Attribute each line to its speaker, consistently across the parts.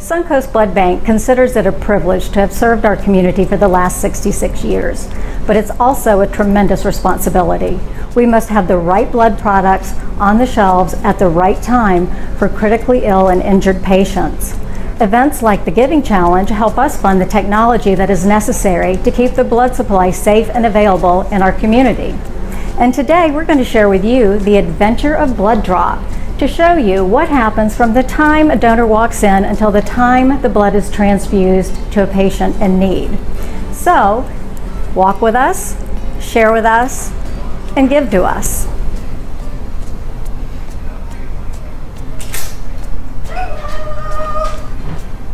Speaker 1: Suncoast Blood Bank considers it a privilege to have served our community for the last 66 years, but it's also a tremendous responsibility. We must have the right blood products on the shelves at the right time for critically ill and injured patients. Events like the Giving Challenge help us fund the technology that is necessary to keep the blood supply safe and available in our community. And today we're going to share with you the adventure of Blood Drop, to show you what happens from the time a donor walks in until the time the blood is transfused to a patient in need. So, walk with us, share with us, and give to us.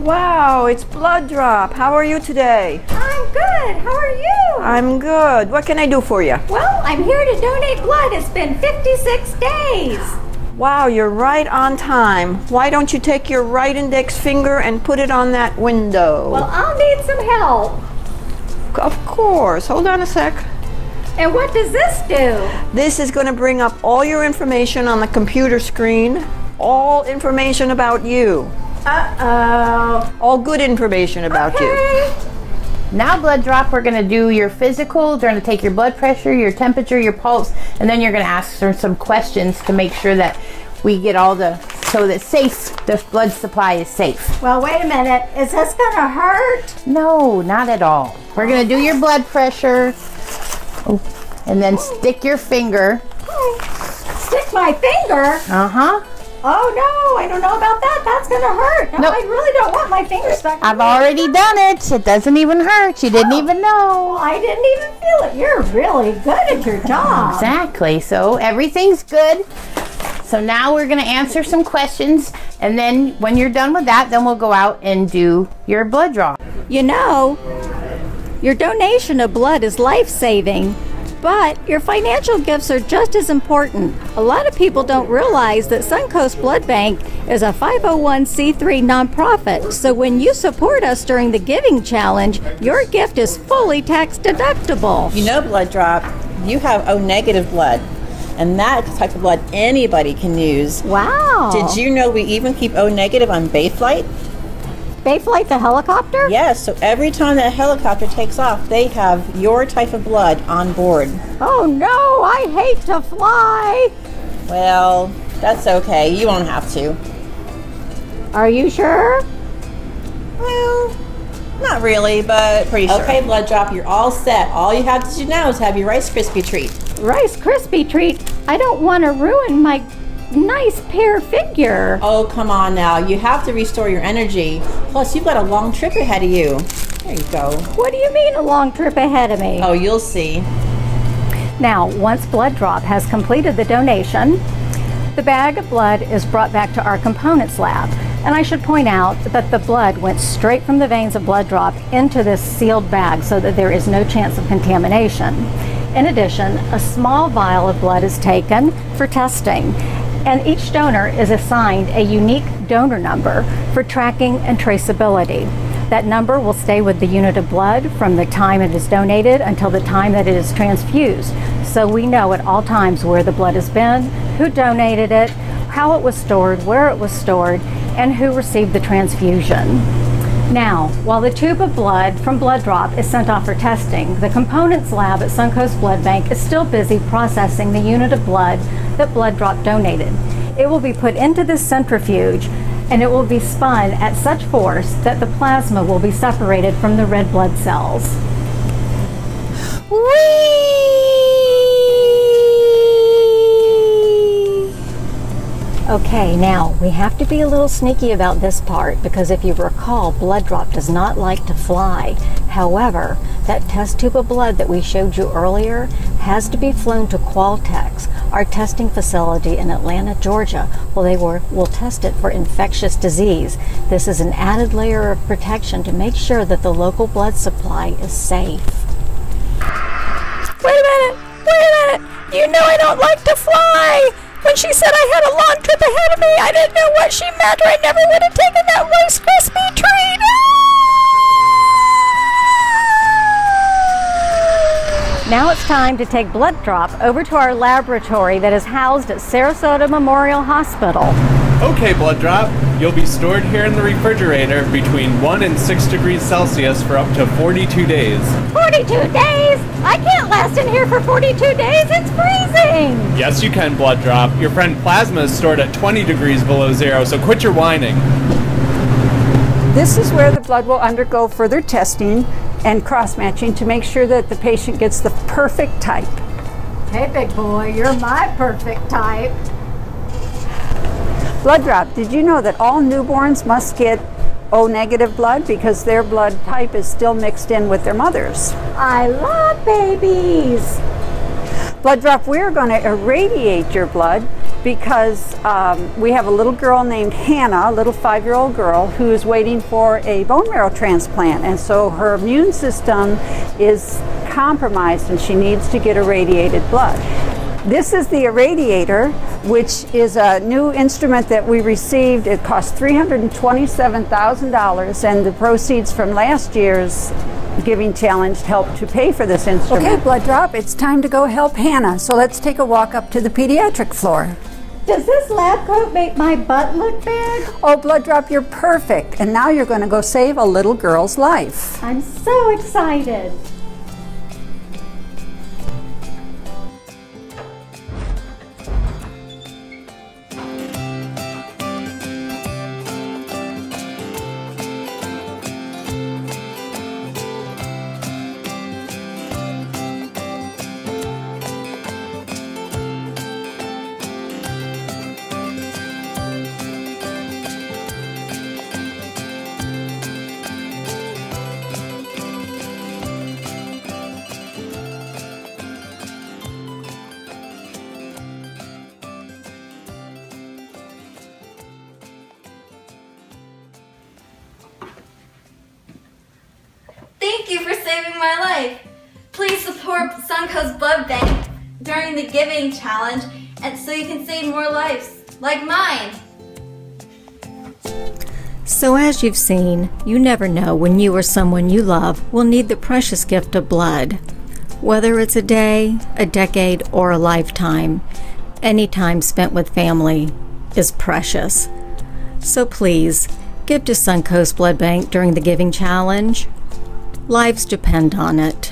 Speaker 2: Wow, it's Blood Drop. How are you today?
Speaker 1: I'm good. How are you?
Speaker 2: I'm good. What can I do for you?
Speaker 1: Well, I'm here to donate blood. It's been 56 days.
Speaker 2: Wow, you're right on time. Why don't you take your right index finger and put it on that window?
Speaker 1: Well, I'll need some help.
Speaker 2: Of course. Hold on a sec.
Speaker 1: And what does this do?
Speaker 2: This is going to bring up all your information on the computer screen. All information about you.
Speaker 1: Uh-oh.
Speaker 2: All good information about you.
Speaker 3: Now, Blood Drop, we're going to do your physical. We're going to take your blood pressure, your temperature, your pulse, and then you're going to ask her some questions to make sure that we get all the, so that the blood supply is safe.
Speaker 1: Well, wait a minute. Is this going to hurt?
Speaker 3: No, not at all. We're going to do your blood pressure. Oh, and then stick your finger.
Speaker 1: Stick my finger?
Speaker 3: Uh-huh.
Speaker 1: Oh no, I don't know about that. That's gonna hurt. No,
Speaker 3: Nope.
Speaker 1: I really don't want my finger stuck.
Speaker 3: I've already done it. It doesn't even hurt. You didn't even know.
Speaker 1: Well, I didn't even feel it. You're really good at your job.
Speaker 3: Exactly. So everything's good. So now we're going to answer some questions, and then when you're done with that, then we'll go out and do your blood draw.
Speaker 1: You know, your donation of blood is life-saving, but your financial gifts are just as important. A lot of people don't realize that Suncoast Blood Bank is a 501c3 nonprofit, so when you support us during the Giving Challenge, your gift is fully tax deductible.
Speaker 4: You know, Blood Drop, you have O negative blood, and that type of blood anybody can use.
Speaker 1: Wow.
Speaker 4: Did you know we even keep O negative on Bayflight?
Speaker 1: Bayflight the helicopter?
Speaker 4: Yes, so every time that helicopter takes off, they have your type of blood on board.
Speaker 1: Oh no, I hate to fly.
Speaker 4: Well, that's okay. You won't have to.
Speaker 1: Are you sure?
Speaker 4: Well, not really, but pretty sure. Okay, Blood Drop, you're all set. All you have to do now is have your Rice Krispie treat.
Speaker 1: Rice Krispie treat? I don't want to ruin my nice pear figure.
Speaker 4: Oh, come on now. You have to restore your energy. Plus, you've got a long trip ahead of you. There you go.
Speaker 1: What do you mean a long trip ahead of me?
Speaker 4: Oh, you'll see.
Speaker 1: Now, once Blood Drop has completed the donation, the bag of blood is brought back to our components lab. And I should point out that the blood went straight from the veins of Blood Drop into this sealed bag so that there is no chance of contamination. In addition, a small vial of blood is taken for testing, and each donor is assigned a unique donor number for tracking and traceability. That number will stay with the unit of blood from the time it is donated until the time that it is transfused. So we know at all times where the blood has been, who donated it, how it was stored, where it was stored, and who received the transfusion. Now, while the tube of blood from Blood Drop is sent off for testing, the components lab at Suncoast Blood Bank is still busy processing the unit of blood that Blood Drop donated. It will be put into this centrifuge, and it will be spun at such force that the plasma will be separated from the red blood cells.
Speaker 3: Whee!
Speaker 1: Okay, now we have to be a little sneaky about this part because if you recall, Blood Drop does not like to fly. However, that test tube of blood that we showed you earlier has to be flown to Qualtex, our testing facility in Atlanta, Georgia, where they will test it for infectious disease. This is an added layer of protection to make sure that the local blood supply is safe.
Speaker 2: Wait a minute. You know I don't like to fly. When she said I had a long trip ahead of me, I didn't know what she meant, or I never would have taken that Rice Krispie treat.
Speaker 1: Now it's time to take Blood Drop over to our laboratory that is housed at Sarasota Memorial Hospital.
Speaker 5: Okay, Blood Drop, You'll be stored here in the refrigerator between 1 and 6 degrees Celsius for up to 42 days.
Speaker 1: 42 days? I can't last in here for 42 days. It's freezing.
Speaker 5: Yes, you can, Blood Drop. Your friend Plasma is stored at 20 degrees below zero, so quit your whining.
Speaker 6: This is where the blood will undergo further testing and cross-matching to make sure that the patient gets the perfect type.
Speaker 1: Hey, big boy, you're my perfect type.
Speaker 6: Blood Drop, did you know that all newborns must get O-negative blood because their blood type is still mixed in with their mother's?
Speaker 1: I love babies.
Speaker 6: Blood Drop, we're going to irradiate your blood because we have a little girl named Hannah, a little 5-year-old girl, who is waiting for a bone marrow transplant. And so her immune system is compromised and she needs to get irradiated blood. This is the irradiator, which is a new instrument that we received. It cost $327,000, and the proceeds from last year's Giving Challenge helped to pay for this instrument. Okay, Blood Drop, it's time to go help Hannah. So let's take a walk up to the pediatric floor.
Speaker 1: Does this lab coat make my butt look big?
Speaker 6: Oh, Blood Drop, you're perfect. And now you're going to go save a little girl's life.
Speaker 1: I'm so excited.
Speaker 7: Thank you for saving my life. Please support Suncoast Blood Bank during the Giving Challenge and so you can save more lives, like mine.
Speaker 2: So as you've seen, you never know when you or someone you love will need the precious gift of blood. Whether it's a day, a decade, or a lifetime, any time spent with family is precious. So please, give to Suncoast Blood Bank during the Giving Challenge. Lives depend on it.